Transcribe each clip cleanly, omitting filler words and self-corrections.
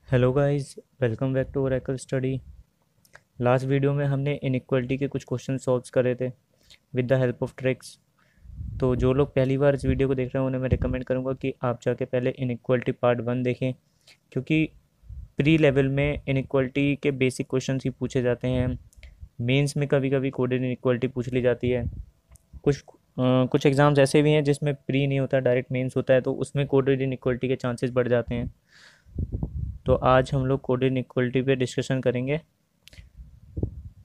Hello guys, welcome back to Oracle study. Last video में हमने inequality के कुछ क्वेश्चन सॉल्व करे थे with the help of tricks. तो जो लोग पहली बार इस वीडियो को देख रहे हैं उन्हें मैं रिकमेंड करूंगा कि आप जाके पहले इनइक्वालिटी पार्ट 1 देखें, क्योंकि प्री लेवल में इनइक्वालिटी के बेसिक क्वेश्चन ही पूछे जाते हैं। मेंस में कभी कभी कोडेड इनइक्वालिटी पूछ ली जाती है। कुछ एग्ज़ाम्स ऐसे भी हैं जिसमें प्री नहीं होता, डायरेक्ट मेंस होता है, तो उसमें कोडेड इनइक्वालिटी के चांसेस बढ़ जाते हैं। तो आज हम लोग कोडेड इनइक्वालिटी पे डिस्कशन करेंगे।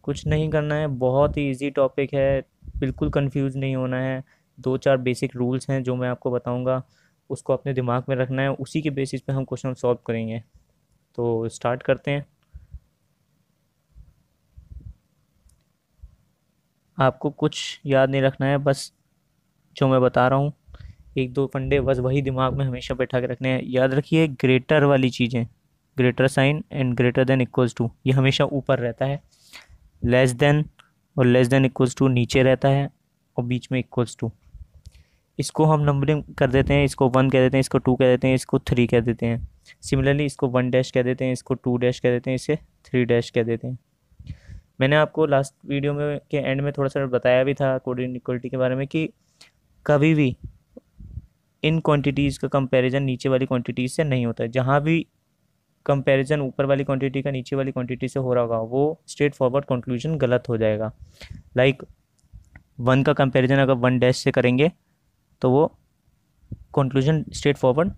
कुछ नहीं करना है, बहुत ही इजी टॉपिक है, बिल्कुल कंफ्यूज नहीं होना है। दो चार बेसिक रूल्स हैं जो मैं आपको बताऊंगा, उसको अपने दिमाग में रखना है, उसी के बेसिस पे हम क्वेश्चन सॉल्व करेंगे। तो स्टार्ट करते हैं। आपको कुछ याद नहीं रखना है, बस जो मैं बता रहा हूँ एक दो फंडे बस वही दिमाग में हमेशा बैठा के रखने हैं। याद रखिए, ग्रेटर वाली चीज़ें, greater sign and greater than equals to, ये हमेशा ऊपर रहता है। लेस देन और लेस देन इक्वल्स टू नीचे रहता है, और बीच में इक्वल्स टू। इसको हम नंबरिंग कर देते हैं, इसको 1 कह देते हैं, इसको 2 कह देते हैं, इसको 3 कह देते हैं। सिमिलरली इसको 1 डैश कह देते हैं, इसको 2 डैश कह देते हैं, इसे 3 डैश कह देते हैं। मैंने आपको लास्ट वीडियो में के एंड में थोड़ा सा बताया भी था कोड इनइक्वलिटी के बारे में कि कभी भी इन क्वांटिटीज़ का कंपैरिजन नीचे वाली क्वांटिटीज़ से नहीं होता है। जहाँ भी कंपैरिजन ऊपर वाली क्वांटिटी का नीचे वाली क्वांटिटी से हो रहा होगा वो स्ट्रेट फॉरवर्ड कंक्लूजन गलत हो जाएगा। लाइक 1 का कंपैरिजन अगर 1 डैश से करेंगे तो वो कंक्लूजन स्ट्रेट फॉरवर्ड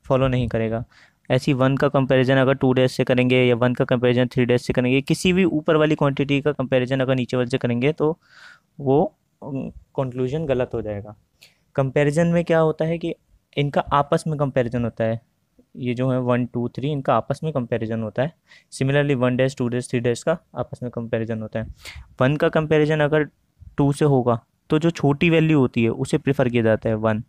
फॉलो नहीं करेगा। ऐसी 1 का कंपैरिजन अगर 2 डैश से करेंगे, या 1 का कंपैरिजन 3 डैश से करेंगे, किसी भी ऊपर वाली क्वांटिटी का कंपैरिजन अगर नीचे वाले से करेंगे तो वो कंक्लूजन गलत हो जाएगा। कंपैरिजन में क्या होता है कि इनका आपस में कंपैरिजन होता है। ये जो है 1 2 3, इनका आपस में कंपैरिजन होता है। सिमिलरली 1 डैश 2 डैश 3 डैश का आपस में कंपैरिजन होता है। 1 का कंपैरिजन अगर 2 से होगा तो जो छोटी वैल्यू होती है उसे प्रेफर किया जाता है 1।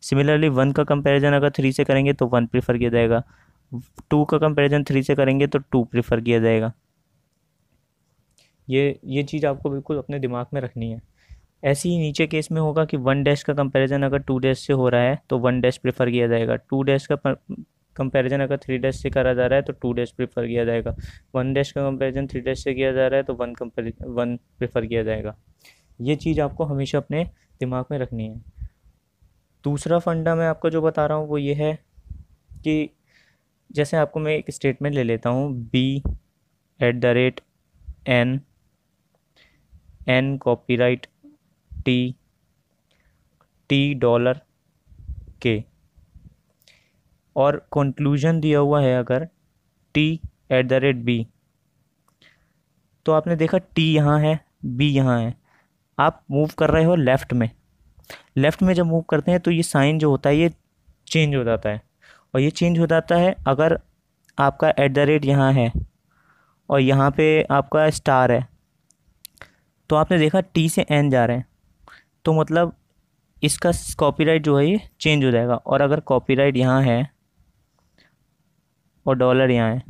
सिमिलरली 1 का कंपैरिजन अगर 3 से करेंगे तो 1 प्रेफर किया जाएगा। 2 का कंपैरिजन 3 से करेंगे तो 2 प्रेफर किया जाएगा। ये चीज़ आपको बिल्कुल अपने दिमाग में रखनी है। ऐसे ही नीचे केस में होगा कि 1 डैश का कंपैरिजन अगर 2 डैश से हो रहा है तो 1 डैश प्रेफर किया जाएगा। 2 डैश का कंपैरिजन अगर 3 डैश से करा जा रहा है तो 2 डैश प्रेफर किया जाएगा। 1 डैश का कंपैरिजन 3 डैश से किया जा रहा है तो 1 प्रेफर किया जाएगा। ये चीज़ आपको हमेशा अपने दिमाग में रखनी है। दूसरा फंडा मैं आपको जो बता रहा हूँ वो ये है कि जैसे आपको मैं एक स्टेटमेंट ले लेता हूँ, B at the rate N, N copyright T, T dollar K, और कंक्लूजन दिया हुआ है अगर T at the rate B. तो आपने देखा टी यहाँ है, बी यहाँ है, आप मूव कर रहे हो लेफ़्ट में। लेफ़्ट में जब मूव करते हैं तो ये साइन जो होता है ये चेंज हो जाता है, और ये चेंज हो जाता है अगर आपका एट द रेट यहाँ है और यहाँ पे आपका स्टार है। तो आपने देखा टी से एन जा रहे हैं, तो मतलब इसका कॉपीराइट जो है ये चेंज हो जाएगा। और अगर कॉपीराइट यहाँ है और डॉलर यहाँ है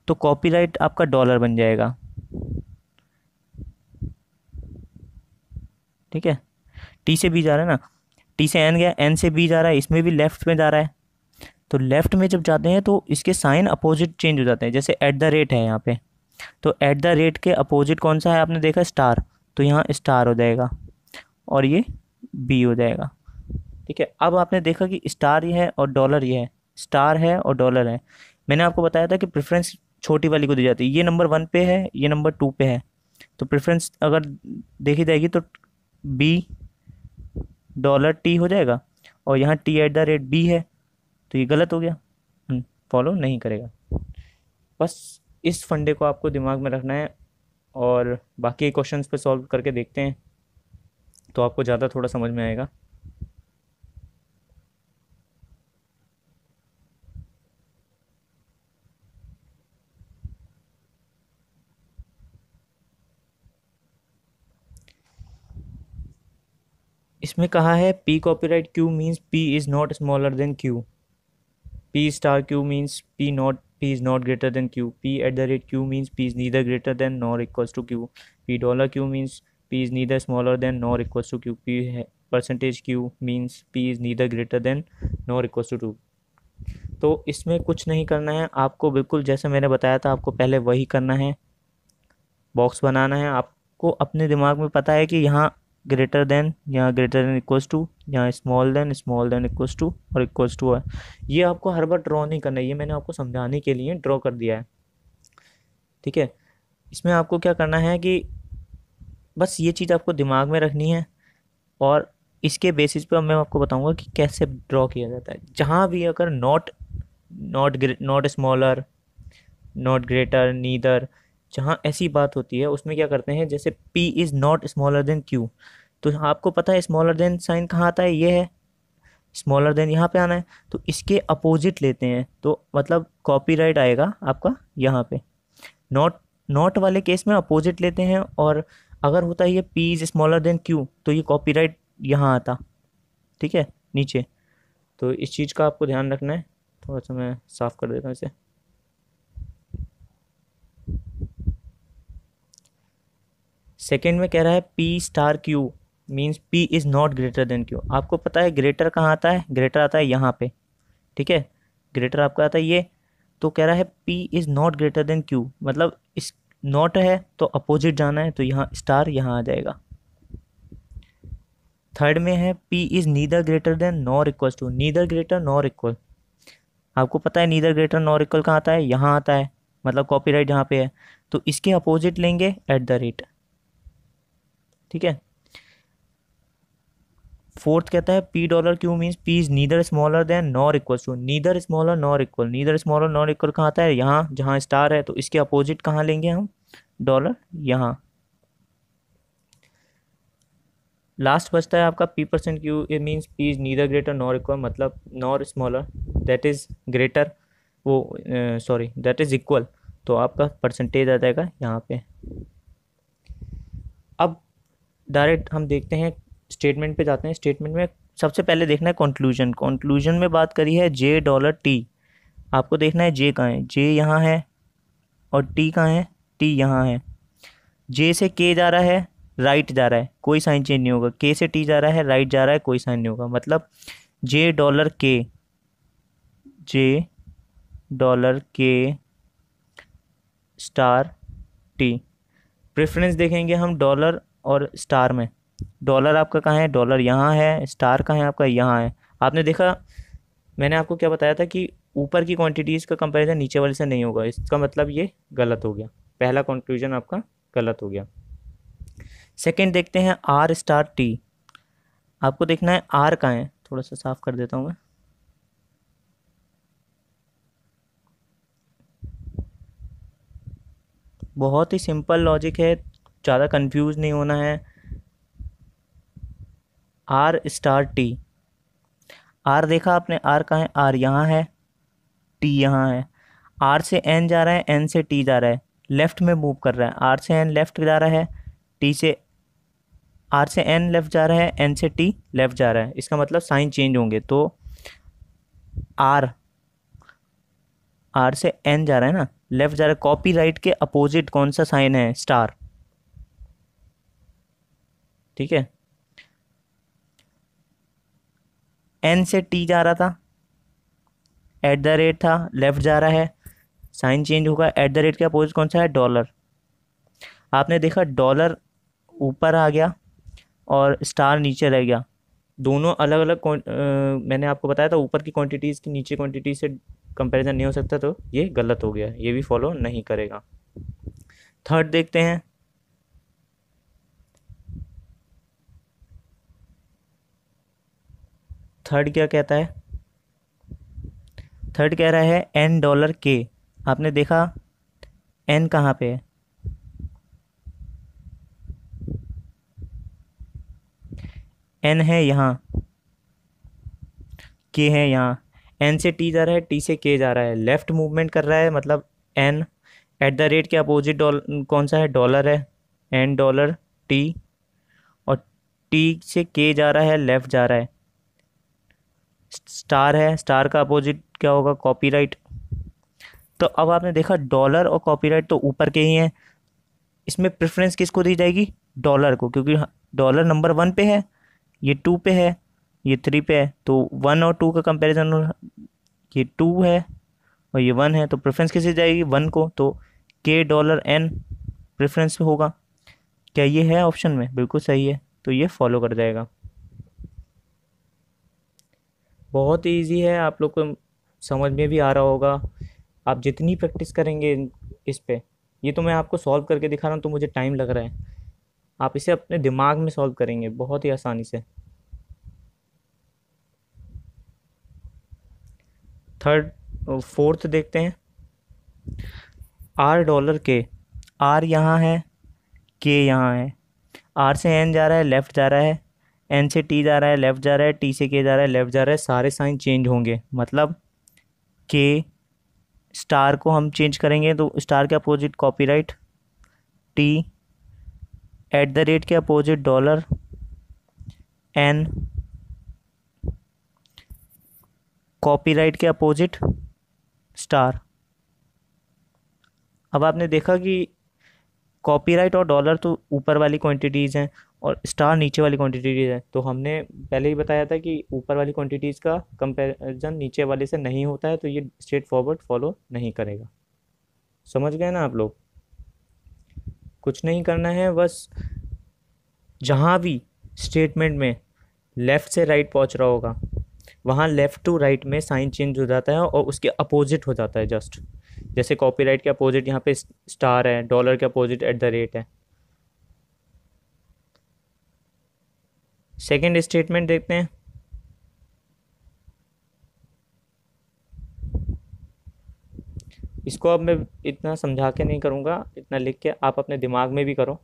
तो कॉपीराइट आपका डॉलर बन जाएगा। ठीक है, टी से बी जा रहा है ना, टी से एन गया, एन से बी जा रहा है, इसमें भी लेफ्ट में जा रहा है। तो लेफ्ट में जब जाते हैं तो इसके साइन अपोजिट चेंज हो जाते हैं। जैसे एट द रेट है यहाँ पे, तो एट द रेट के अपोजिट कौन सा है आपने देखा, स्टार, तो यहाँ स्टार हो जाएगा और ये बी हो जाएगा। ठीक है, अब आपने देखा कि स्टार ये है और डॉलर ये है, स्टार है और डॉलर है। मैंने आपको बताया था कि प्रेफरेंस छोटी वाली को दी जाती है। ये नंबर 1 पे है, ये नंबर 2 पे है, तो प्रेफरेंस अगर देखी जाएगी तो बी डॉलर टी हो जाएगा, और यहाँ T at the rate B है, तो ये गलत हो गया, फॉलो नहीं करेगा। बस इस फंडे को आपको दिमाग में रखना है, और बाकी क्वेश्चंस पे सॉल्व करके देखते हैं तो आपको ज़्यादा थोड़ा समझ में आएगा। इसमें कहा है P copyright Q means P is not smaller than Q, P star Q means P is not greater than Q, P at the rate Q means P is neither greater than nor equals to Q, P dollar Q means P is neither smaller than nor equals to Q, P percentage Q means P is neither greater than nor equals to to. तो इसमें कुछ नहीं करना है आपको, बिल्कुल जैसे मैंने बताया था आपको पहले वही करना है, बॉक्स बनाना है। आपको अपने दिमाग में पता है कि यहाँ ग्रेटर देन, यहाँ ग्रेटर देन इक्वल्स टू, यहाँ स्मॉल देन इक्वल्स टू और इक्वल्स टू है। ये आपको हर बार ड्रॉ नहीं करना है, ये मैंने आपको समझाने के लिए ड्रॉ कर दिया है, ठीक है। इसमें आपको क्या करना है कि बस ये चीज़ आपको दिमाग में रखनी है, और इसके बेसिस पे मैं आपको बताऊंगा कि कैसे ड्रॉ किया जाता है। जहाँ भी अगर not smaller, not greater, neither, जहाँ ऐसी बात होती है उसमें क्या करते हैं, जैसे P is not smaller then Q, तो आपको पता है स्मॉलर देन साइन कहाँ आता है, ये है स्मॉलर देन, यहाँ पे आना है, तो इसके अपोजिट लेते हैं, तो मतलब कॉपीराइट आएगा आपका यहाँ पे। नॉट नॉट वाले केस में अपोजिट लेते हैं, और अगर होता है ये P is smaller than Q तो ये कॉपीराइट यहाँ आता, ठीक है, नीचे। तो इस चीज़ का आपको ध्यान रखना है। थोड़ा सा मैं साफ़ कर देता हूँ इसे। सेकेंड में कह रहा है P star Q means P is not greater then Q। आपको पता है ग्रेटर कहाँ आता है, ग्रेटर आता है यहाँ पे, ठीक है, ग्रेटर आपका आता है ये। तो कह रहा है P is not greater then Q, मतलब इस नॉट है तो अपोजिट जाना है, तो यहाँ स्टार यहाँ आ जाएगा। थर्ड में है P is neither greater than nor equals to, neither greater nor equal. आपको पता है नीदर ग्रेटर नॉर इक्वल कहाँ आता है, यहाँ आता है, मतलब कॉपीराइट यहाँ पे है, तो इसके अपोजिट लेंगे एट द रेट, ठीक है। फोर्थ कहता है P dollar Q means P is neither smaller than nor equal to, neither smaller nor equal, neither smaller nor equal कहाँ आता है, यहाँ जहाँ स्टार है, तो इसके अपोजिट कहाँ लेंगे हम, डॉलर, यहाँ। लास्ट बचता है आपका P% Q, it means P is neither greater nor equal, मतलब nor smaller that is greater, वो सॉरी दैट इज इक्वल, तो आपका परसेंटेज आ जाएगा यहाँ पे। अब डायरेक्ट हम देखते हैं स्टेटमेंट पे जाते हैं। स्टेटमेंट में सबसे पहले देखना है कंक्लूजन। कंक्लूजन में बात करी है J डॉलर T, आपको देखना है J कहाँ है, J यहाँ है, और T कहाँ है, T यहाँ है। J से K जा रहा है, राइट जा रहा है, कोई साइन चेंज नहीं होगा। K से T जा रहा है, राइट जा रहा है, कोई साइन नहीं होगा, मतलब J dollar K, J dollar K star T। Preference देखेंगे हम डॉलर और स्टार में। डॉलर आपका कहाँ है, डॉलर यहाँ है, स्टार कहाँ है आपका, यहाँ है। आपने देखा मैंने आपको क्या बताया था कि ऊपर की क्वांटिटीज़ का कंपैरिजन नीचे वाले से नहीं होगा, इसका मतलब ये गलत हो गया, पहला कंक्लूजन आपका गलत हो गया। सेकंड देखते हैं R स्टार T, आपको देखना है R कहाँ है, थोड़ा सा साफ कर देता हूँ मैं। बहुत ही सिंपल लॉजिक है, ज़्यादा कंफ्यूज नहीं होना है। R स्टार T, R देखा आपने, R कहाँ है, R यहाँ है, T यहाँ है। R से N जा रहा है, N से T जा रहा है, लेफ्ट में मूव कर रहा है। R से N लेफ्ट जा रहा है, T से R से N लेफ्ट जा रहा है, N से T लेफ्ट जा रहा है, इसका मतलब साइन चेंज होंगे। तो R से N जा रहा है ना, लेफ्ट जा रहा है, कॉपी राइट के अपोजिट कौन सा साइन है, स्टार, ठीक है। N से T जा रहा था, एट द रेट था, लेफ्ट जा रहा है, साइन चेंज होगा। एट द रेट के अपोजिट कौन सा है, डॉलर। आपने देखा डॉलर ऊपर आ गया और स्टार नीचे रह गया, दोनों अलग अलग मैंने आपको बताया था ऊपर की क्वांटिटीज़ की नीचे क्वांटिटी से कंपैरिजन नहीं हो सकता, तो ये गलत हो गया, ये भी फॉलो नहीं करेगा। थर्ड देखते हैं, थर्ड क्या कहता है, थर्ड कह रहा है N डॉलर K। आपने देखा N कहाँ पे है, N है यहाँ, K है यहाँ। N से T जा रहा है, T से K जा रहा है, लेफ्ट मूवमेंट कर रहा है, मतलब N एट द रेट के अपोजिट डॉलर कौन सा है, डॉलर है, N डॉलर T, और T से K जा रहा है, लेफ्ट जा रहा है, स्टार है, स्टार का अपोजिट क्या होगा, कॉपीराइट। तो अब आपने देखा डॉलर और कॉपीराइट तो ऊपर के ही हैं, इसमें प्रेफरेंस किसको दी जाएगी, डॉलर को, क्योंकि डॉलर नंबर 1 पे है, ये 2 पे है, ये 3 पे है, तो 1 और 2 का कंपैरिजन ये 2 है और ये 1 है, तो प्रेफरेंस किसे जाएगी, 1 को, तो के डॉलर एन प्रेफरेंस पे होगा। क्या ये है ऑप्शन में, बिल्कुल सही है, तो ये फॉलो कर जाएगा। बहुत ईजी है, आप लोग को समझ में भी आ रहा होगा। आप जितनी प्रैक्टिस करेंगे इस पे, ये तो मैं आपको सॉल्व करके दिखा रहा हूँ तो मुझे टाइम लग रहा है, आप इसे अपने दिमाग में सॉल्व करेंगे बहुत ही आसानी से। थर्ड, फोर्थ देखते हैं। आर डॉलर के, आर यहाँ है, के यहाँ है। आर से एन जा रहा है, लेफ्ट जा रहा है, एन से टी जा रहा है, लेफ्ट जा रहा है, टी से के जा रहा है, लेफ्ट जा रहा है, सारे साइन चेंज होंगे। मतलब के स्टार को हम चेंज करेंगे तो स्टार के opposite copyright, T at the rate के अपोजिट डॉलर, एन कॉपीराइट के अपोजिट स्टार। अब आपने देखा कि कॉपीराइट और डॉलर तो ऊपर वाली क्वांटिटीज़ हैं और स्टार नीचे वाली क्वांटिटीज़ हैं, तो हमने पहले ही बताया था कि ऊपर वाली क्वांटिटीज़ का कंपैरिजन नीचे वाले से नहीं होता है, तो ये स्ट्रेट फॉरवर्ड फॉलो नहीं करेगा। समझ गए ना आप लोग? कुछ नहीं करना है, बस जहाँ भी स्टेटमेंट में लेफ़्ट से राइट पहुँच रहा होगा वहाँ लेफ़्ट टू राइट में साइन चेंज हो जाता है और उसके अपोजिट हो जाता है जस्ट। जैसे कॉपीराइट के अपोजिट यहाँ पे स्टार है, डॉलर के अपोजिट एट द रेट है। सेकेंड स्टेटमेंट देखते हैं। इसको अब मैं इतना समझा के नहीं करूँगा, इतना लिख के आप अपने दिमाग में भी करो।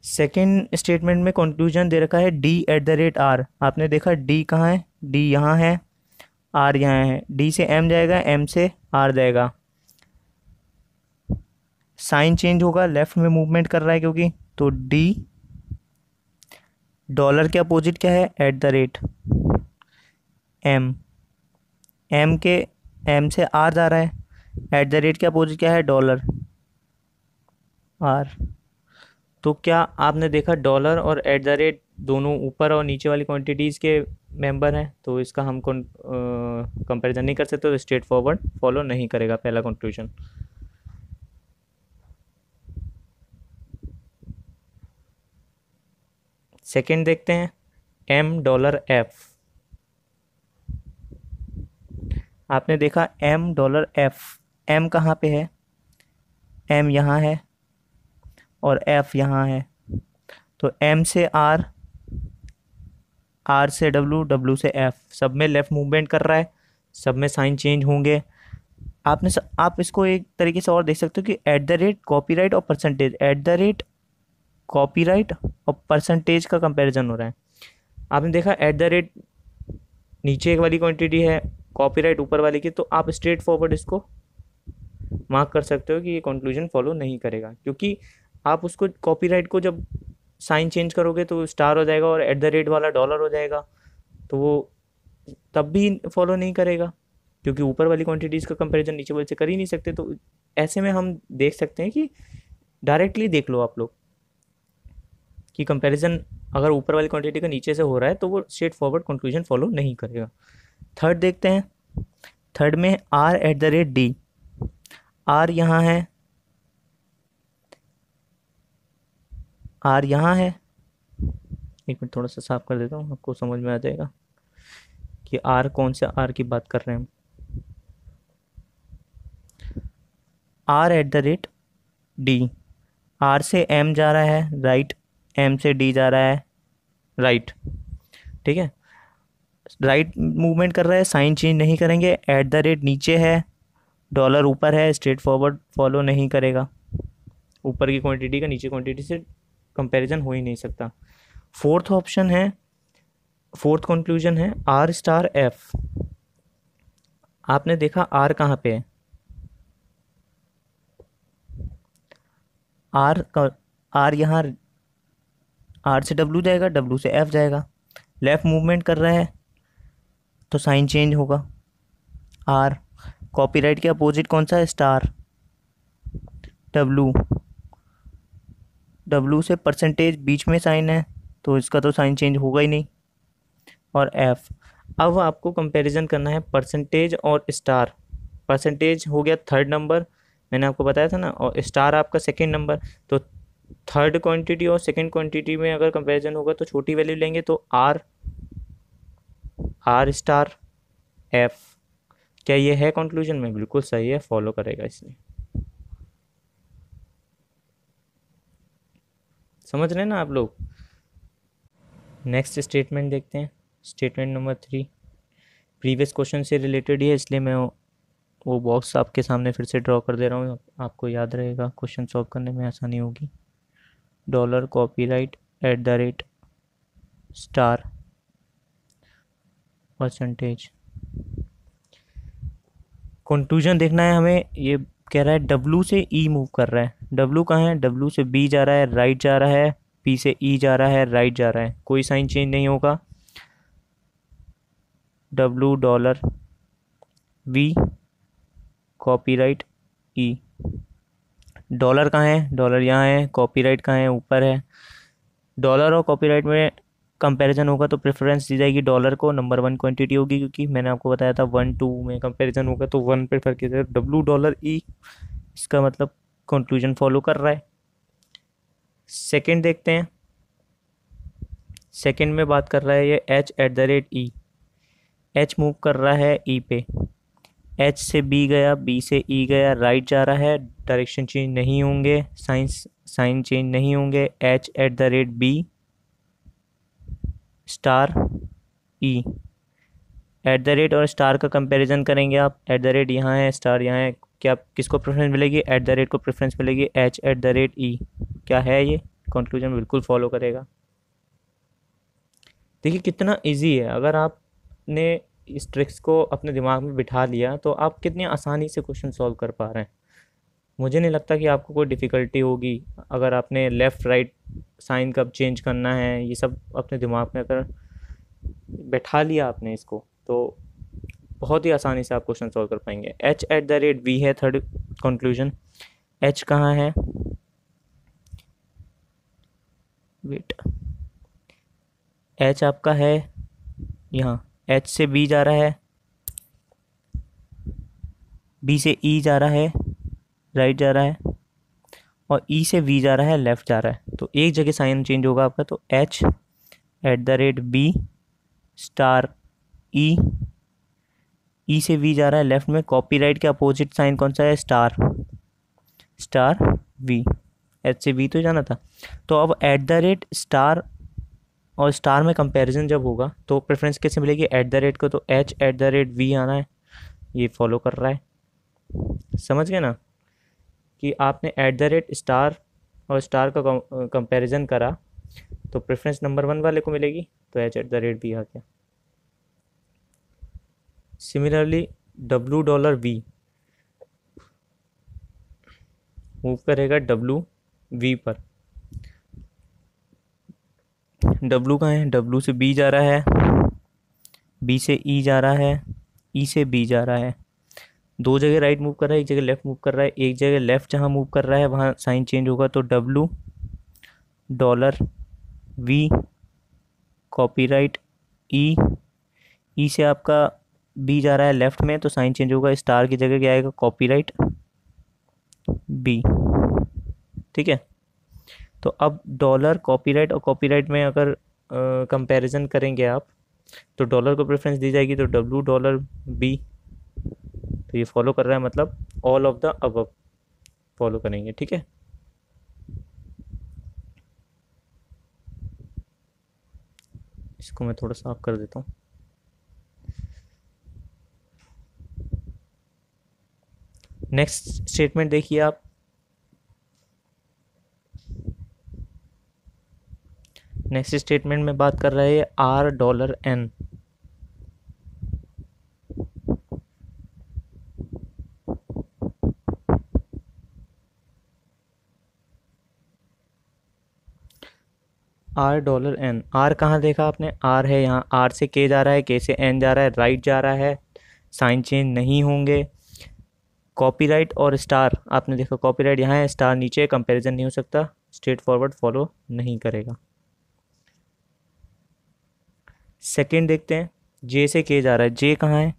सेकेंड स्टेटमेंट में कंक्लूजन दे रखा है D at the rate R. आपने देखा डी कहाँ है, डी यहाँ है, आर यहाँ है। डी से एम जाएगा, एम से आर जाएगा, साइन चेंज होगा, लेफ्ट में मूवमेंट कर रहा है क्योंकि, तो डी डॉलर के अपोजिट क्या है, at the rate M, M के एम से आर जा रहा है, एट द रेट के अपोजिट क्या है, डॉलर आर। तो क्या आपने देखा डॉलर और एट द रेट दोनों ऊपर और नीचे वाली क्वांटिटीज़ के मेंबर हैं, तो इसका हम कंपैरिजन नहीं कर सकते, तो स्ट्रेट फॉरवर्ड फॉलो नहीं करेगा, पहला कंक्लूजन। सेकंड देखते हैं, एम डॉलर एफ। आपने देखा एम डॉलर एफ, एम कहाँ पे है, एम यहाँ है और एफ यहाँ है, तो एम से आर, आर से डब्लू, डब्लू से एफ, सब में लेफ़्ट मूवमेंट कर रहा है, सब में साइन चेंज होंगे। आप इसको एक तरीके से और देख सकते हो कि एट द रेट कॉपीराइट और percentage, eight the rate copyright और परसेंटेज का कंपैरिजन हो रहा है। आपने देखा एट द रेट नीचे वाली क्वांटिटी है, कॉपीराइट ऊपर वाले की, तो आप स्ट्रेट फॉरवर्ड इसको मार्क कर सकते हो कि ये कंक्लूजन फॉलो नहीं करेगा, क्योंकि आप उसको कॉपीराइट को जब साइन चेंज करोगे तो स्टार हो जाएगा और एट द रेट वाला डॉलर हो जाएगा, तो वो तब भी फॉलो नहीं करेगा, क्योंकि ऊपर वाली क्वांटिटीज़ का कंपैरिजन नीचे वाले से कर ही नहीं सकते। तो ऐसे में हम देख सकते हैं कि डायरेक्टली देख लो आप लोग कि कंपैरिजन अगर ऊपर वाली क्वांटिटी का नीचे से हो रहा है तो वो स्ट्रेट फॉरवर्ड कंक्लूजन फॉलो नहीं करेगा। थर्ड देखते हैं। थर्ड में R at the rate D, R यहाँ है, आर यहाँ है। एक मिनट थोड़ा सा साफ कर देता हूँ, आपको समझ में आ जाएगा कि आर कौन से आर की बात कर रहे हैं हम। R at the rate D, R से एम जा रहा है राइट, एम से डी जा रहा है राइट, ठीक है, राइट मूवमेंट कर रहा है, साइन चेंज नहीं करेंगे। एट द रेट नीचे है, डॉलर ऊपर है, स्ट्रेट फॉरवर्ड फॉलो नहीं करेगा, ऊपर की क्वांटिटी का नीचे क्वांटिटी से कंपैरिजन हो ही नहीं सकता। फोर्थ ऑप्शन है, फोर्थ कंक्लूजन है आर स्टार एफ। आपने देखा आर कहाँ पे है, आर का, आर यहाँ, आर से डब्लू जाएगा, डब्लू से एफ जाएगा, लेफ्ट मूवमेंट कर रहा है तो साइन चेंज होगा। आर कॉपीराइट के अपोजिट कौन सा है, स्टार, डब्लू, डब्लू से परसेंटेज बीच में साइन है तो इसका तो साइन चेंज होगा ही नहीं, और एफ। अब आपको कंपैरिजन करना है परसेंटेज और स्टार। परसेंटेज हो गया थर्ड नंबर, मैंने आपको बताया था ना, और स्टार आपका सेकंड नंबर। तो थर्ड क्वांटिटी और सेकंड क्वांटिटी में अगर कंपैरिजन होगा तो छोटी वैल्यू लेंगे, तो आर, आर स्टार एफ। क्या ये है कंक्लूजन में? बिल्कुल सही है, फॉलो करेगा इसने। समझ रहे हैं ना आप लोग? नेक्स्ट स्टेटमेंट देखते हैं, स्टेटमेंट नंबर 3। प्रीवियस क्वेश्चन से रिलेटेड ही है, इसलिए मैं वो बॉक्स आपके सामने फिर से ड्रॉ कर दे रहा हूँ, आपको याद रहेगा, क्वेश्चन सॉल्व करने में आसानी होगी। Dollar copyright eight the rate star percentage. Conclusion देखना है हमें। ये कह रहा है डब्लू से ई मूव कर रहा है। डब्लू कहाँ है? डब्लू से बी जा रहा है, राइट जा रहा है। पी से ई जा रहा है, राइट जा रहा है। कोई साइन चेंज नहीं होगा। W dollar, V copyright, E. Dollar कहाँ है? डॉलर यहाँ है। कॉपीराइट कहाँ है? ऊपर है। डॉलर और कॉपीराइट में कंपैरिजन होगा तो प्रेफरेंस दी जाएगी डॉलर को, नंबर वन क्वांटिटी होगी, क्योंकि मैंने आपको बताया था 1 2 में कंपैरिजन होगा तो 1 प्रेफर किया जाएगा। डब्लू डॉलर ई, इसका मतलब कंक्लूजन फॉलो कर रहा है। सेकंड देखते हैं। सेकंड में बात कर रहा है ये H at the rate E. H move कर रहा है ई पे। एच से बी गया, बी से ई गया, राइट जा रहा है। डायरेक्शन चेंज नहीं होंगे, साइन चेंज नहीं होंगे। H at the rate B star E. At the rate और स्टार का कंपैरिजन करेंगे आप। एट द रेट यहाँ है, स्टार यहाँ है। क्या किसको प्रेफरेंस मिलेगी? एट द रेट को प्रेफरेंस मिलेगी। एच एट द रेट ई क्या है? ये कंक्लूजन बिल्कुल फॉलो करेगा। देखिए कितना इजी है। अगर आपने इस ट्रिक्स को अपने दिमाग में बिठा लिया तो आप कितनी आसानी से क्वेश्चन सॉल्व कर पा रहे हैं। मुझे नहीं लगता कि आपको कोई डिफ़िकल्टी होगी। अगर आपने लेफ़्ट राइट साइन कब चेंज करना है, ये सब अपने दिमाग में अगर बैठा लिया आपने इसको, तो बहुत ही आसानी से आप क्वेश्चन सॉल्व कर पाएंगे। H at the rate V है थर्ड कंक्लूजन। एच कहाँ है? वेट, एच आपका है यहाँ। एच से बी जा रहा है, बी से ई जा रहा है, राइट जा रहा है, और ई से वी जा रहा है, लेफ्ट जा रहा है। तो एक जगह साइन चेंज होगा आपका। तो H at the rate B star E. E से वी जा रहा है लेफ्ट में। कॉपीराइट के अपोजिट साइन कौन सा है? Star, star V. एच से वी तो जाना था। तो अब एट द रेट स्टार और स्टार में कंपैरिजन जब होगा तो प्रेफरेंस कैसे मिलेगी? एट द रेट को, तो H at the rate V आना है। ये फॉलो कर रहा है। समझ गए ना कि आपने एट द रेट स्टार और स्टार का कंपैरिजन करा तो प्रेफरेंस नंबर वन वाले को मिलेगी, तो H at the rate V आ गया। Similarly W dollar V move करेगा डब्लू वी पर। डब्लू कहाँ है? डब्लू से बी जा रहा है, बी से ई जा रहा है, ई से बी जा रहा है। दो जगह राइट मूव कर रहा है, एक जगह लेफ्ट मूव कर रहा है। एक जगह लेफ्ट जहाँ मूव कर रहा है वहाँ साइन चेंज होगा। तो डब्लू डॉलर वी कॉपीराइट ई। ई से आपका बी जा रहा है लेफ्ट में, तो साइन चेंज होगा। स्टार की जगह क्या आएगा? Copyright B. ठीक है। तो अब डॉलर कॉपीराइट और कॉपीराइट में अगर कंपैरिजन करेंगे आप तो डॉलर को प्रेफरेंस दी जाएगी, तो डब्लू डॉलर बी। तो ये फॉलो कर रहा है, मतलब all of the above follow करेंगे। ठीक है। इसको मैं थोड़ा साफ कर देता हूँ। नेक्स्ट स्टेटमेंट देखिए आप। नेक्स्ट स्टेटमेंट में बात कर रहे हैं R dollar N. R dollar N. R कहाँ देखा आपने? आर है यहाँ। आर से के जा रहा है, के से एन जा रहा है, राइट जा रहा है। साइन चेंज नहीं होंगे। कॉपीराइट और स्टार आपने देखा, कॉपीराइट यहाँ है, स्टार नीचे, कंपैरिजन नहीं हो सकता। स्ट्रेट फॉरवर्ड फॉलो नहीं करेगा। सेकेंड देखते हैं, जे से के जा रहा है, जे कहाँ है,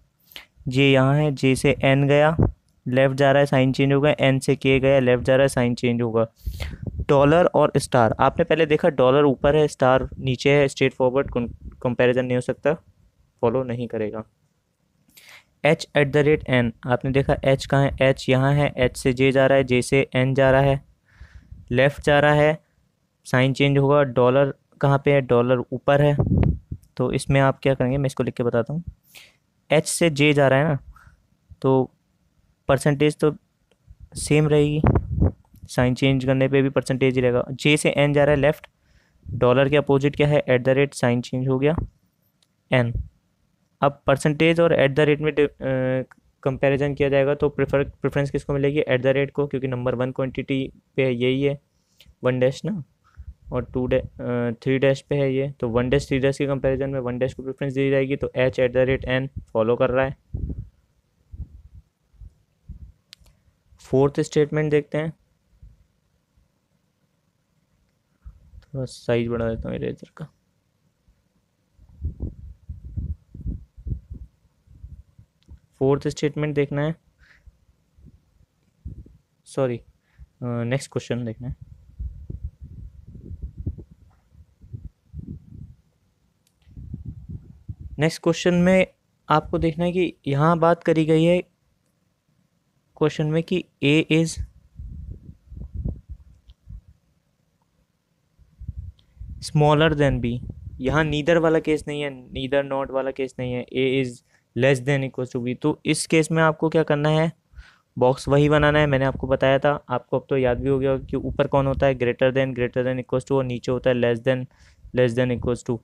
जे यहाँ है, जे से एन गया लेफ्ट जा रहा है साइन चेंज होगा, एन से के गया लेफ्ट जा रहा है साइन चेंज होगा। डॉलर और स्टार आपने पहले देखा, डॉलर ऊपर है स्टार नीचे है, स्ट्रेट फॉरवर्ड कंपैरिजन नहीं हो सकता, फॉलो नहीं करेगा। H at the rate N आपने देखा, एच कहाँ है, एच यहाँ है, एच से जे जा रहा है, जे से एन जा रहा है, लेफ्ट जा रहा है, साइन चेंज होगा। डॉलर कहाँ पे है, डॉलर ऊपर है, तो इसमें आप क्या करेंगे, मैं इसको लिख के बताता हूँ। एच से जे जा रहा है ना, तो परसेंटेज तो सेम रहेगी, साइन चेंज करने पे भी परसेंटेज ही रहेगा। जे से एन जा रहा है लेफ्ट, डॉलर के अपोजिट क्या है, at the rate, sign change हो गया एन। अब परसेंटेज और एट द रेट में कंपैरिजन किया जाएगा तो प्रेफरेंस किसको मिलेगी, एट द रेट को, क्योंकि नंबर वन क्वांटिटी पे यही है, वन डैश ना, और थ्री डैश पे है ये, तो वन डैश थ्री डैश के कंपैरिजन में वन डैश को प्रेफरेंस दी जाएगी, तो H at the rate N follow कर रहा है। फोर्थ स्टेटमेंट देखते हैं, थोड़ा साइज बढ़ा देता हूँ इरेजर का। फोर्थ स्टेटमेंट देखना है, सॉरी नेक्स्ट क्वेश्चन देखना है। नेक्स्ट क्वेश्चन में आपको देखना है कि यहाँ बात करी गई है क्वेश्चन में कि A is smaller than B. यहाँ नीदर वाला केस नहीं है, नीदर नॉट वाला केस नहीं है, A is less than equal to B. तो इस केस में आपको क्या करना है, बॉक्स वही बनाना है, मैंने आपको बताया था, आपको अब तो याद भी हो गया कि ऊपर कौन होता है, ग्रेटर देन इक्वल टू, और नीचे होता है less than equal to.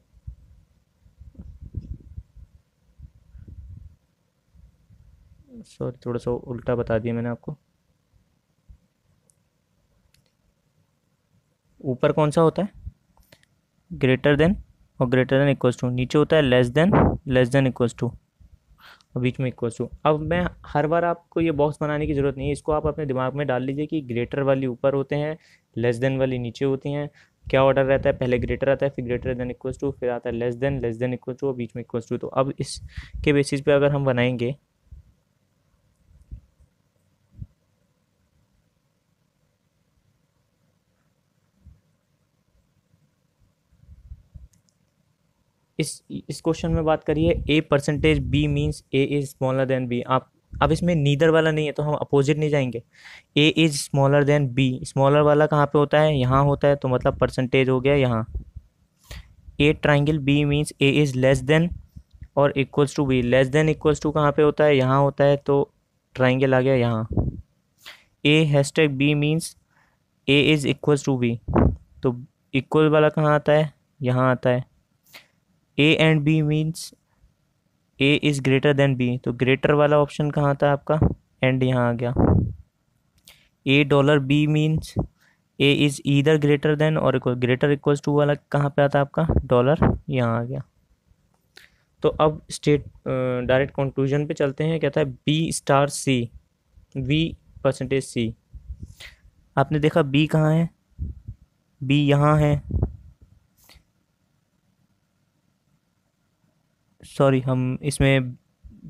Sorry थोड़ा सा उल्टा बता दिया मैंने आपको, ऊपर कौन सा होता है, ग्रेटर देन और ग्रेटर देन इक्वल टू, नीचे होता है लेस देन इक्वल टू, और बीच में इक्वल टू। अब मैं हर बार आपको ये बॉक्स बनाने की ज़रूरत नहीं है, इसको आप अपने दिमाग में डाल लीजिए कि ग्रेटर वाली ऊपर होते हैं, लेस देन वाली नीचे होती हैं। क्या ऑर्डर रहता है, पहले ग्रेटर आता है, फिर ग्रेटर देन इक्वल टू, फिर आता है लेस देन इक्वल टू, और बीच में इक्वल टू। तो अब इसके बेसिस पे अगर हम बनाएंगे, इस क्वेश्चन में बात करिए, A percentage B means A is smaller than B. आप अब इसमें नीदर वाला नहीं है तो हम अपोजिट नहीं जाएंगे, A is smaller than B, smaller वाला कहाँ पे होता है, यहाँ होता है, तो मतलब परसेंटेज हो गया यहाँ। A triangle B means A is less than और equals to B, less than equals to कहाँ पे होता है, यहाँ होता है, तो ट्राइंगल आ गया यहाँ। A hashtag B means A is equals to B, तो इक्वल वाला कहाँ आता है, यहाँ आता है। A and B means A is greater than B, तो ग्रेटर वाला ऑप्शन कहाँ था आपका, एंड यहाँ आ गया। A dollar B means A is either greater than और ग्रेटर इक्वल्स टू वाला कहाँ पे आता है आपका, डॉलर, यहाँ आ गया। तो अब डायरेक्ट कंक्लूजन पे चलते हैं, कहता है B star c, be percentage सी। आपने देखा बी कहाँ है, बी यहाँ है, सॉरी हम इसमें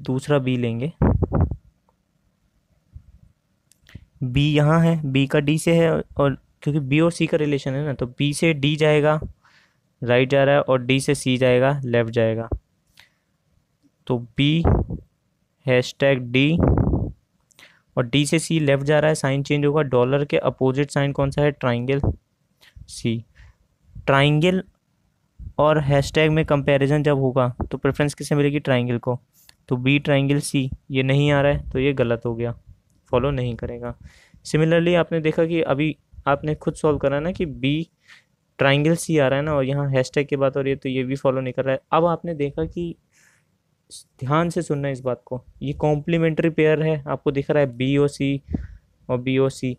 दूसरा बी लेंगे, बी यहाँ है, बी का डी से है, और क्योंकि बी और सी का रिलेशन है ना, तो बी से डी जाएगा, राइट जा रहा है, और डी से सी जाएगा, लेफ्ट जाएगा, तो बी हैशटैग डी, और डी से सी लेफ्ट जा रहा है, साइन चेंज होगा, डॉलर के अपोजिट साइन कौन सा है, ट्राइंगल सी। ट्राइंगल और हैशटैग में कंपैरिजन जब होगा तो प्रेफरेंस किसे मिलेगी, ट्राइंगल को, तो बी ट्राइंगल सी ये नहीं आ रहा है, तो ये गलत हो गया, फॉलो नहीं करेगा। सिमिलरली आपने देखा कि अभी आपने खुद सॉल्व करा ना कि बी ट्राइंगल सी आ रहा है ना, और यहाँ हैशटैग की बात हो रही है, तो ये भी फॉलो नहीं कर रहा है। अब आपने देखा कि ध्यान से सुनना इस बात को, ये कॉम्प्लीमेंट्री पेयर है, आपको दिख रहा है बी ओ सी और बी ओ सी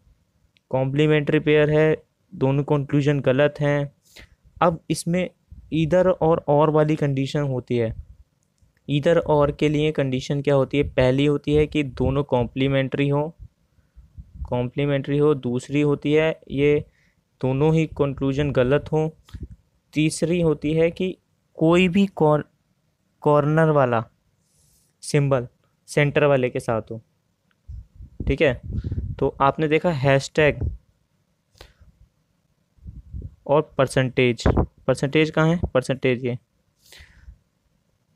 कॉम्प्लीमेंट्री पेयर है, दोनों कंक्लूजन गलत हैं। अब इसमें इधर और वाली कंडीशन होती है, इधर और के लिए कंडीशन क्या होती है, पहली होती है कि दोनों कॉम्प्लीमेंट्री हो, दूसरी होती है ये दोनों ही कंक्लूजन गलत हो, तीसरी होती है कि कोई भी कॉर्नर वाला सिंबल सेंटर वाले के साथ हो, ठीक है। तो आपने देखा हैशटैग और परसेंटेज, परसेंटेज कहाँ है, परसेंटेज ये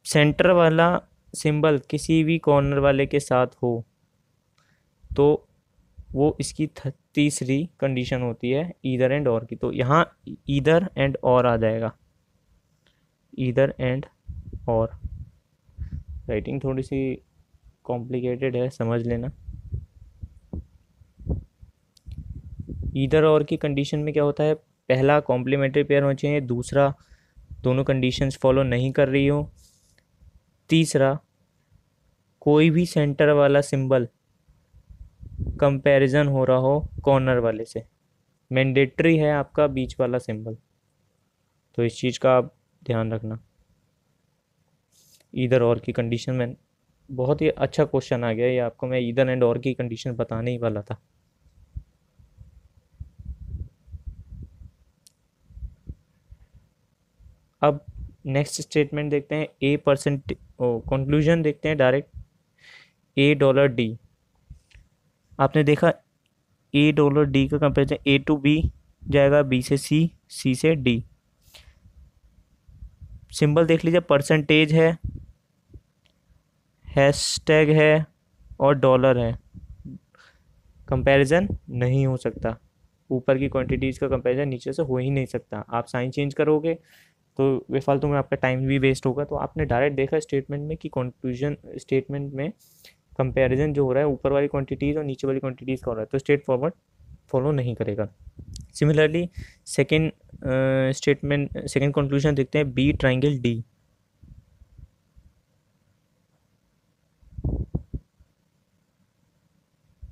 सेंटर वाला सिंबल किसी भी कॉर्नर वाले के साथ हो तो वो इसकी तीसरी कंडीशन होती है ईदर एंड और की। तो यहाँ ईदर एंड और आ जाएगा, ईदर एंड और। राइटिंग थोड़ी सी कॉम्प्लिकेटेड है, समझ लेना। ईदर और की कंडीशन में क्या होता है, पहला कॉम्प्लीमेंट्री पेयर होना चाहिए, दूसरा दोनों कंडीशंस फॉलो नहीं कर रही हो, तीसरा कोई भी सेंटर वाला सिंबल कंपैरिजन हो रहा हो कॉर्नर वाले से। मैंडेटरी है आपका बीच वाला सिंबल, तो इस चीज़ का आप ध्यान रखना। ईदर और की कंडीशन में बहुत ही अच्छा क्वेश्चन आ गया ये, आपको मैं ईदर एंड और की कंडीशन बताने ही वाला था। अब नेक्स्ट स्टेटमेंट देखते हैं, ए परसेंट कंक्लूजन देखते हैं डायरेक्ट। ए डॉलर डी, आपने देखा ए डॉलर डी का कंपेरिजन ए टू बी जाएगा, बी से सी, सी से डी। सिंबल देख लीजिए, परसेंटेज है, हैशटैग है और डॉलर है, कंपैरिजन नहीं हो सकता। ऊपर की क्वांटिटीज़ का कंपैरिजन नीचे से हो ही नहीं सकता। आप साइन चेंज करोगे तो बेफालतू में आपका टाइम भी वेस्ट होगा। तो आपने डायरेक्ट देखा स्टेटमेंट में कि कंक्लूजन स्टेटमेंट में कंपैरिजन जो हो रहा है ऊपर वाली क्वांटिटीज़ और नीचे वाली क्वांटिटीज़ का हो रहा है, तो स्ट्रेट फॉरवर्ड फॉलो नहीं करेगा। Similarly second statement, second conclusion देखते हैं, B triangle D.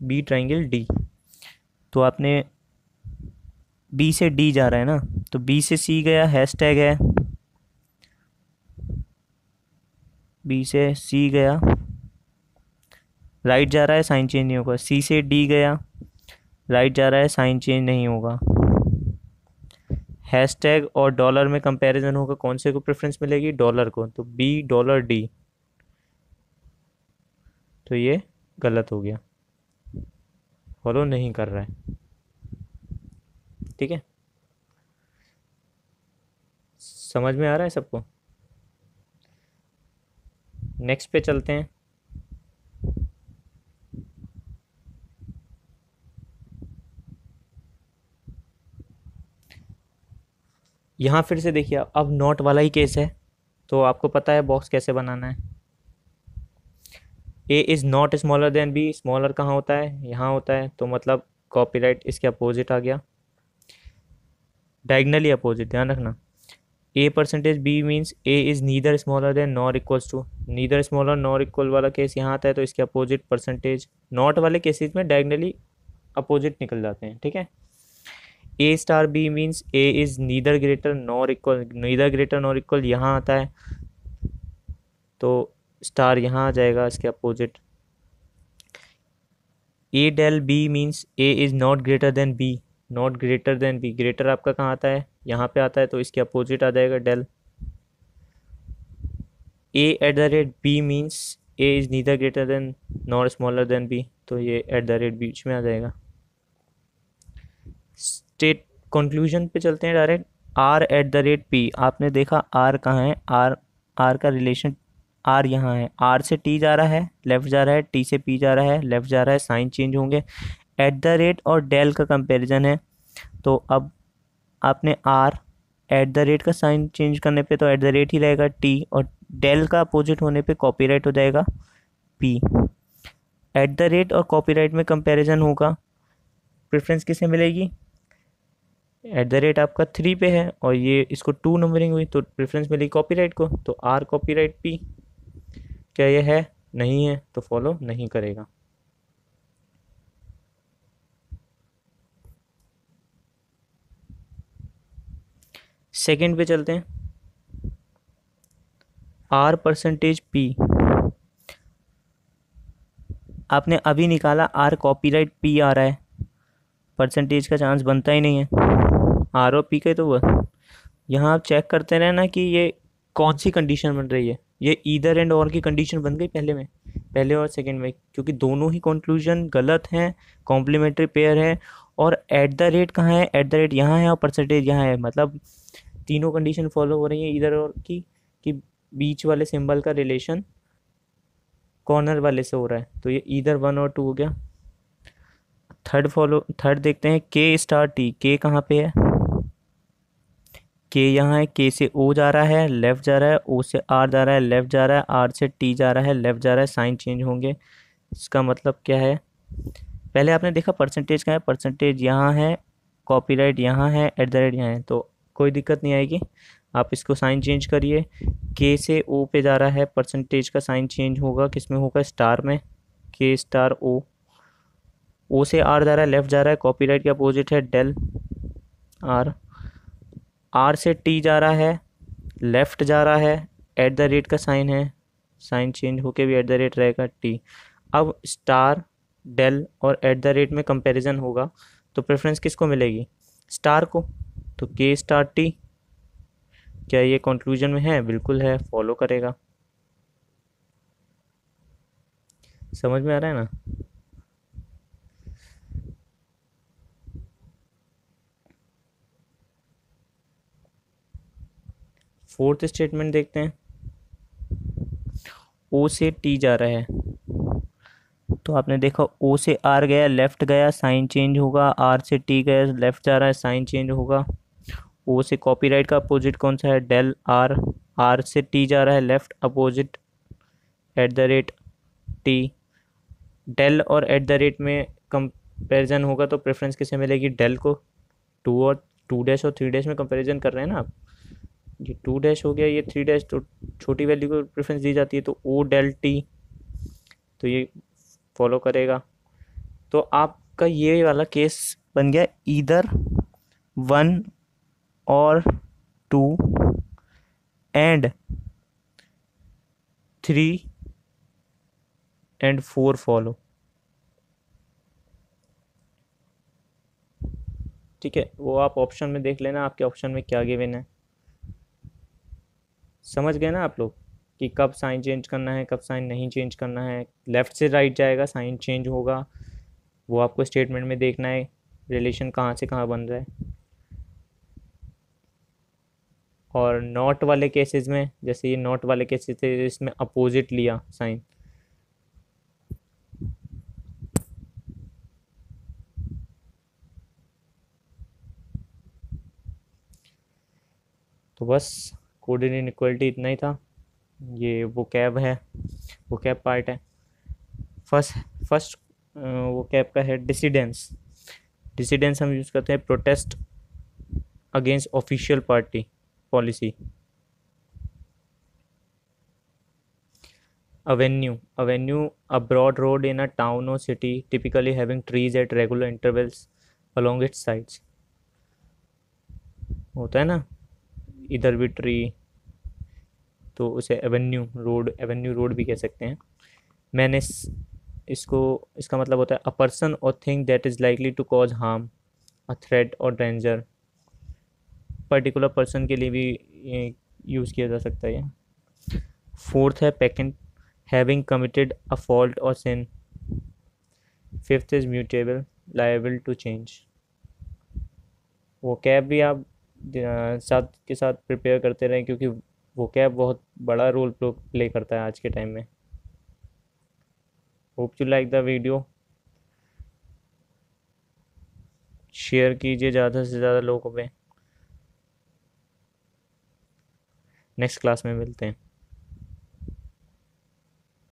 B triangle D, तो आपने बी से डी जा रहा है ना, तो बी से सी गया, हैशटैग है, बी से सी गया, राइट जा रहा है, साइन चेंज नहीं होगा। सी से डी गया, राइट जा रहा है, साइन चेंज नहीं होगा। हैशटैग और डॉलर में कंपैरिजन होगा, कौन से को प्रेफरेंस मिलेगी, डॉलर को, तो बी डॉलर डी, तो ये गलत हो गया, फॉलो नहीं कर रहा है, ठीक है। समझ में आ रहा है सबको। नेक्स्ट पे चलते हैं। यहाँ फिर से देखिए, अब नॉट वाला ही केस है, तो आपको पता है बॉक्स कैसे बनाना है। A is not smaller than B, smaller कहाँ होता है, यहाँ होता है, तो मतलब कॉपीराइट इसके अपोजिट आ गया, डायगनली अपोजिट, ध्यान रखना। A percentage B means A is neither smaller than nor equals to, neither smaller nor equal वाला केस यहाँ आता है, तो इसके अपोजिट परसेंटेज। नॉट वाले केसेस में डायगनली अपोजिट निकल जाते हैं, ठीक है। A star B means A is neither greater nor equal, neither greater nor equal यहाँ आता है, तो स्टार यहाँ आ जाएगा इसके opposite. A del B means A is not greater than B, not greater than B, greater आपका कहाँ आता है, यहाँ पे आता है, तो इसके अपोजिट आ जाएगा डेल। A at the rate B means A is neither greater than nor smaller than B, तो ये एट द रेट बीच में आ जाएगा। स्टेट कंक्लूजन पे चलते हैं direct. R at the rate P, आपने देखा आर कहाँ है, आर, आर का रिलेशन, आर यहाँ है, आर से टी जा रहा है, लेफ्ट जा रहा है, टी से पी जा रहा है, लेफ्ट जा रहा है, साइन चेंज होंगे। एट द रेट और डेल का कंपैरिजन है, तो अब आपने आर एट द रेट का साइन चेंज करने पे तो एट द रेट ही रहेगा टी, और डेल का अपोजिट होने पे कॉपीराइट हो जाएगा पी। एट द रेट और कॉपीराइट में कंपैरिजन होगा, प्रेफरेंस किसे मिलेगी, एट द रेट आपका 3 पे है और ये इसको 2 नंबरिंग हुई, तो प्रेफरेंस मिलेगी कॉपीराइट को, तो आर कॉपीराइट पी। क्या ये है, नहीं है, तो फॉलो नहीं करेगा। सेकंड पे चलते हैं, आर परसेंटेज पी, आपने अभी निकाला आर कॉपीराइट पी आ रहा है, परसेंटेज का चांस बनता ही नहीं है, आर और पी का, तो वह यहाँ आप चेक करते रहे ना कि ये कौन सी कंडीशन बन रही है, ये ईदर एंड और की कंडीशन बन गई पहले और सेकंड में, क्योंकि दोनों ही कंक्लूजन गलत हैं, कॉम्प्लीमेंट्री पेयर है। और एट द रेट कहाँ है, एट द रेट यहाँ है और परसेंटेज यहाँ है, मतलब तीनों कंडीशन फॉलो हो रही है ईदर और की, कि बीच वाले सिंबल का रिलेशन कॉर्नर वाले से हो रहा है, तो ये ईदर 1 और 2 हो गया। थर्ड देखते हैं, के स्टार टी, के कहाँ पे है, के यहाँ है, के से ओ जा रहा है लेफ्ट जा रहा है, ओ से आर जा रहा है लेफ्ट जा रहा है, आर से टी जा रहा है लेफ्ट जा रहा है, साइन चेंज होंगे। इसका मतलब क्या है, पहले आपने देखा परसेंटेज कहाँ है, परसेंटेज यहाँ है, कॉपीराइट यहाँ है, एट द रेट यहाँ है, तो कोई दिक्कत नहीं आएगी। आप इसको साइन चेंज करिए, के से ओ पे जा रहा है, परसेंटेज का साइन चेंज होगा, किस में होगा, स्टार में, के स्टार ओ से आर जा रहा है लेफ्ट जा रहा है, कॉपीराइट के अपोजिट है डेल आर, आर से टी जा रहा है लेफ्ट जा रहा है, एट द रेट का साइन है, साइन चेंज होके भी एट द रेट रहेगा टी। अब स्टार डेल और एट द रेट में कंपैरिजन होगा, तो प्रेफरेंस किसको मिलेगी, स्टार को, तो के स्टार टी। क्या ये कंक्लूजन में है, बिल्कुल है, फॉलो करेगा। समझ में आ रहा है ना। फोर्थ स्टेटमेंट देखते हैं, ओ से टी जा रहा है, तो आपने देखा ओ से आर गया लेफ्ट गया, साइन चेंज होगा, आर से टी गया लेफ्ट जा रहा है, साइन चेंज होगा। ओ से कॉपीराइट का अपोजिट कौन सा है, डेल आर, आर से टी जा रहा है left, opposite at the rate T. Del और एट द रेट में कंपैरिजन होगा, तो प्रेफरेंस किसे मिलेगी, डेल को। टू डैश और 3 डैश में कंपैरिजन कर रहे हैं ना आप, ये 2 डैश हो गया, ये 3 डैश, तो छोटी वैल्यू को प्रेफरेंस दी जाती है, तो ओ डेल टी, तो ये फॉलो करेगा। तो आपका ये वाला केस बन गया ईदर 1 और 2 एंड 3 एंड 4 फॉलो। ठीक है, वो आप ऑप्शन में देख लेना, आपके ऑप्शन में क्या गिवन है। समझ गए ना आप लोग कि कब साइन चेंज करना है, कब साइन नहीं चेंज करना है। लेफ़्ट से राइट जाएगा, साइन चेंज होगा, वो आपको स्टेटमेंट में देखना है, रिलेशन कहाँ से कहाँ बन रहा है। और नॉट वाले केसेस में, जैसे ये नॉट वाले केसेस थे, इसमें अपोजिट लिया साइन, तो बस कोडेड इनइक्वालिटी इतना ही था। ये वो कैब है, वो कैब पार्ट है। फर्स्ट फर्स्ट वो कैब का है डिसिडेंस। डिसिडेंस हम यूज़ करते हैं protest against official party policy. Avenue, a broad road in a town or city, typically having trees at regular intervals along its sides। होता है ना, इधर भी ट्री, तो उसे एवेन्यू रोड भी कह सकते हैं। मैंने इसको, इसका मतलब होता है अ पर्सन और thing that is likely to cause harm, a threat और डेंजर। पर्टिकुलर पर्सन के लिए भी यूज़ किया जा सकता है ये। फोर्थ है peccant, having committed a fault और sin. Fifth is mutable, liable to change. वो कैब भी आप साथ के साथ प्रिपेयर करते रहें, क्योंकि वो कैब बहुत बड़ा रोल प्ले करता है आज के टाइम में। Hope you like the video, share कीजिए ज़्यादा से ज़्यादा लोगों में। नेक्स्ट क्लास में मिलते हैं।